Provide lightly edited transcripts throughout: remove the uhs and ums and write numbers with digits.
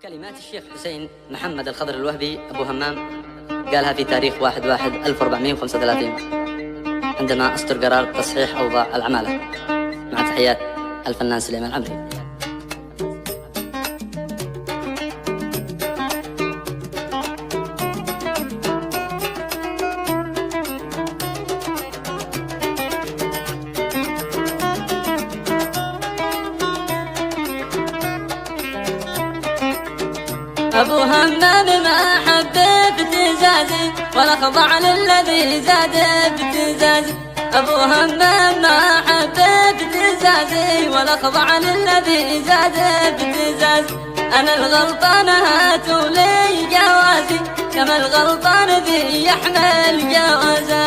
كلمات الشيخ حسين محمد الخضر الوهبي أبو همام قالها في تاريخ 1/1/1435 عندما أصدر قرار تصحيح أوضاع العمالة. مع تحيات الفنان سليمان العمري. أبو همام ما حب ابتزازي ولا خضع للذي زاد ابتزازي. أبو همام ما حب ابتزازي ولا خضع للذي زاد ابتزازي. أنا الغلطان هاتوا لي جوازي كما الغلطان ذي يحمل جوازه.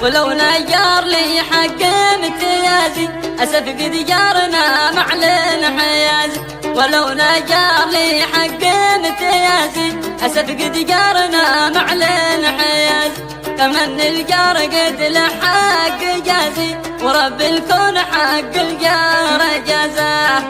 ولو نجار لي حق امتيازي أسف قد جارنا معلن حيازي. ولو نجار لي حق امتيازي أسف قد جارنا معلن حيازي. كمن الجار قد له حق جازي ورب الكون حق الجار جازاه.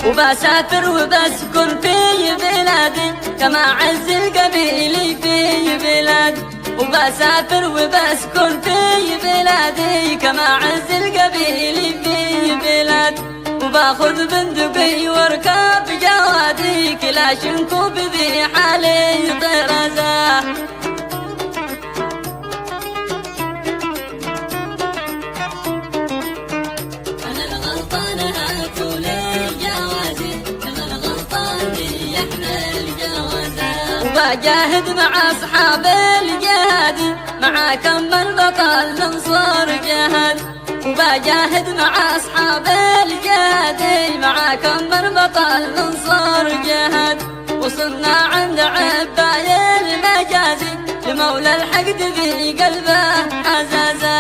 وبسافر وبسكن في بلادي كما عز القبيل في بلادي. وبسافر وبسكن في بلادي كما عز القبيل في بلادي. وباخذ بندقي واركب جوادي كلاش نكوب ذي حالي طرزه. وبجاهد مع أصحاب الجهاد مع كم البطل ننصر جهاد. وبجاهد مع أصحاب الجهاد مع كم البطل ننصر جهاد. وصلنا عند عباية المجازي لمولى الحقد في قلبه عزازه.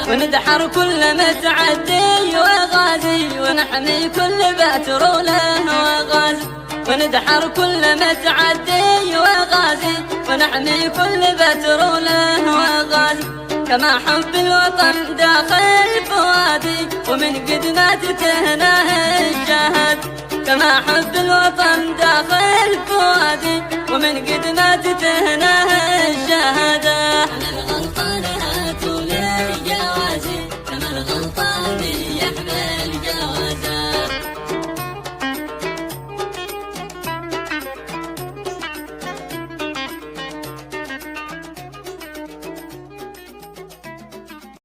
وندحر كل متعدي وغازي ونحمي كل بتروله وغازي. وندحر كل متعدي وغازي ونحمي كل بتروله وغازي. كما حب الوطن داخل فؤادي ومن قد ما تتهناه الشهاد. كما حب الوطن داخل فؤادي ومن قد ما تتهناه الشهاده.